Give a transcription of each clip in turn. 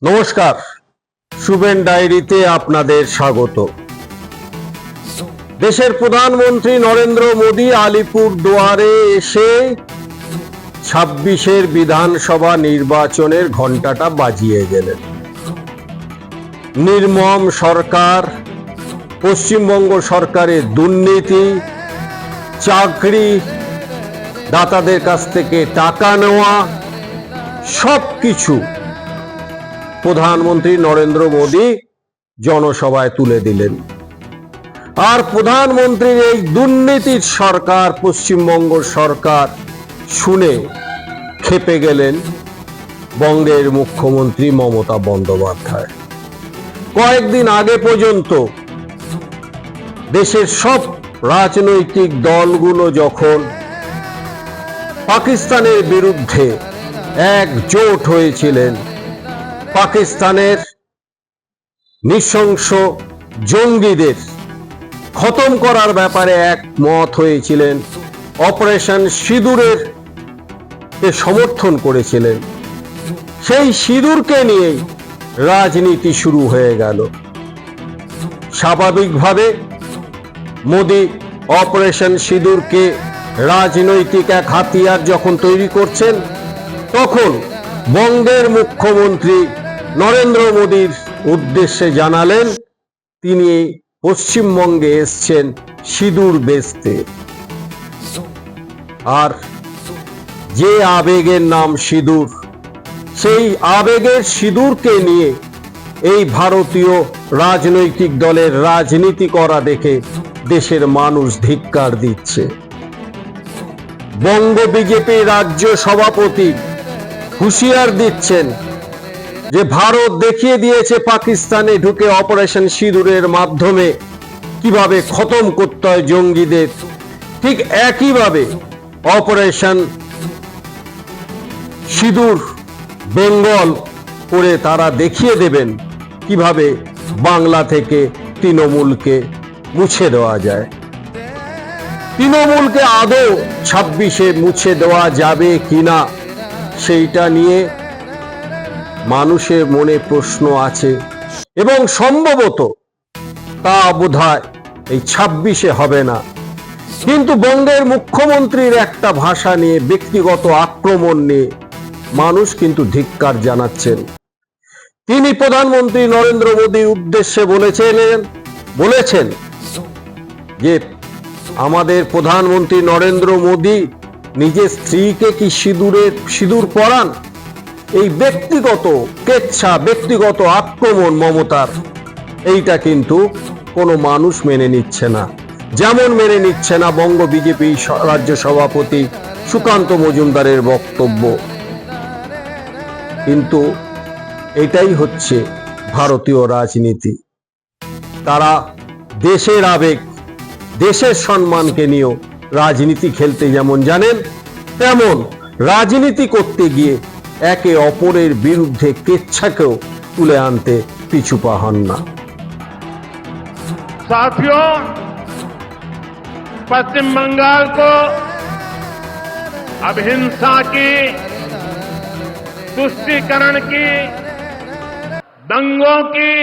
নমস্কার, শুভেন ডায়েরিতে আপনাদের স্বাগত। দেশের প্রধানমন্ত্রী নরেন্দ্র মোদী আলিপুর দুয়ারে এসে 26-এর বিধানসভা নির্বাচনের ঘণ্টাটা বাজিয়ে গেলেন। নির্মম সরকার, পশ্চিমবঙ্গ সরকারের দুর্নীতি, চাকরি দাতাদের কাছ থেকে টাকা নেওয়া, সবকিছু প্রধানমন্ত্রী নরেন্দ্র মোদী জনসভায় তুলে দিলেন। আর প্রধানমন্ত্রীর এই দুর্নীতির সরকার, পশ্চিমবঙ্গ সরকার শুনে ক্ষেপে গেলেন বঙ্গের মুখ্যমন্ত্রী মমতা বন্দ্যোপাধ্যায়। কয়েকদিন আগে পর্যন্ত দেশের সব রাজনৈতিক দলগুলো যখন পাকিস্তানের বিরুদ্ধে একজোট হয়েছিলেন, পাকিস্তানের নৃশংস জঙ্গিদের খতম করার ব্যাপারে একমত হয়েছিলেন, অপারেশন সিঁদুরের সমর্থন করেছিলেন, সেই সিঁদুরকে নিয়েই রাজনীতি শুরু হয়ে গেল। স্বাভাবিকভাবে মোদী অপারেশন সিঁদুরকে রাজনৈতিক এক হাতিয়ার যখন তৈরি করছেন, তখন বঙ্গের মুখ্যমন্ত্রী নরেন্দ্র মোদীর উদ্দেশ্যে জানালেন তিনি পশ্চিমবঙ্গে এসছেন সিঁদুর বেচতে। আর যে আবেগের নাম সিঁদুর, সেই আবেগের সিঁদুরকে নিয়ে এই ভারতীয় রাজনৈতিক দলের রাজনীতি করা দেখে দেশের মানুষ ধিক্কার দিচ্ছে। বঙ্গ বিজেপি রাজ্য সভাপতি হুঁশিয়ার দিচ্ছেন যে ভারত দেখিয়ে দিয়েছে পাকিস্তানে ঢুকে অপারেশন সিঁদুরের মাধ্যমে কিভাবে খতম করতে হয় জঙ্গিদের, ঠিক একইভাবে অপারেশন সিঁদুর বেঙ্গল করে তারা দেখিয়ে দেবেন কিভাবে বাংলা থেকে তৃণমূলকে মুছে দেওয়া যায়। তৃণমূলকে আদৌ 26-এ মুছে দেওয়া যাবে কিনা সেইটা নিয়ে মানুষের মনে প্রশ্ন আছে, এবং সম্ভবত তা বোধহয় এই 26-এ হবে না। কিন্তু বঙ্গের মুখ্যমন্ত্রীর একটা ভাষা নিয়ে, ব্যক্তিগত আক্রমণ নিয়ে মানুষ কিন্তু ধিক্কার জানাচ্ছেন। তিনি প্রধানমন্ত্রী নরেন্দ্র মোদীর উদ্দেশ্যে বলেছেন যে আমাদের প্রধানমন্ত্রী নরেন্দ্র মোদী নিজের স্ত্রীকে কি সিঁদুর পরান? এই ব্যক্তিগত কেচ্ছা, ব্যক্তিগত আক্রমণ মমতার, এইটা কিন্তু কোনো মানুষ মেনে নিচ্ছে না। যেমন মেনে নিচ্ছে না বঙ্গ বিজেপি রাজ্য সভাপতি সুকান্ত মজুমদারের বক্তব্য। কিন্তু এটাই হচ্ছে ভারতীয় রাজনীতি। তারা দেশের আবেগ, দেশের সম্মানকে নিয়েও রাজনীতি খেলতে যেমন জানেন, তেমন রাজনীতি করতে গিয়ে একে অপরের বিরুদ্ধে কেচ্ছাকেও তুলে আনতে পিছু পা হন না। साथियों, पश्चिम बंगाल को अब हिंसा की, तुष्टीकरण की, दंगों की,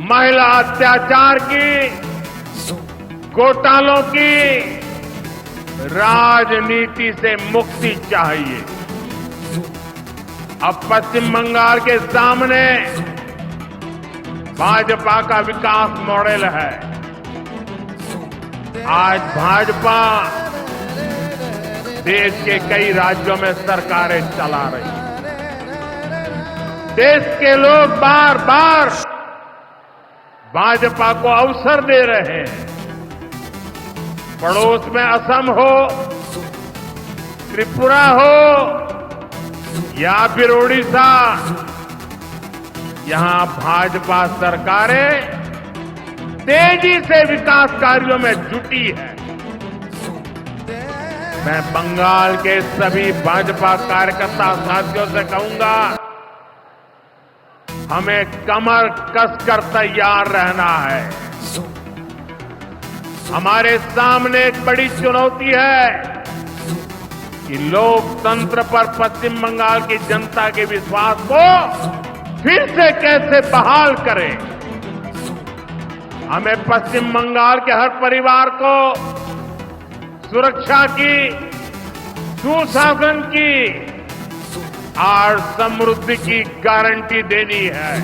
महिला अत्याचार की, घोटालों की राजनीति से मुक्ति चाहिए। अब पश्चिम बंगाल के सामने भाजपा का विकास मॉडल है। आज भाजपा देश के कई राज्यों में सरकारें चला रही है। देश के लोग बार बार भाजपा को अवसर दे रहे हैं। पड़ोस में असम हो, त्रिपुरा हो या फिर ओडिशा, यहां भाजपा सरकारें तेजी से विकास कार्यों में जुटी है। मैं बंगाल के सभी भाजपा कार्यकर्ता साथियों से कहूंगा, हमें कमर कसकर तैयार रहना है। हमारे सामने एक बड़ी चुनौती है। कि लोकतंत्र पर पश्चिम बंगाल की जनता के विश्वास को फिर से कैसे बहाल करें। हमें पश्चिम बंगाल के हर परिवार को सुरक्षा की, सुशासन की और समृद्धि की गारंटी देनी है।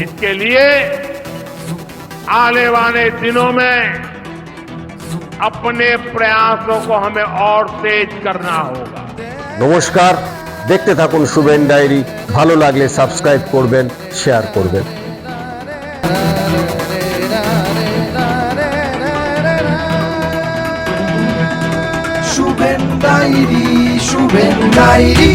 इसके लिए आने वाले दिनों में अपने प्रयासों को हमें और तेज करना होगा। নমস্কার, দেখতে থাকুন শুভেন ডায়েরি। ভালো লাগলে সাবস্ক্রাইব করবেন, শেয়ার করবেন। Shuven diary, Shuven diary.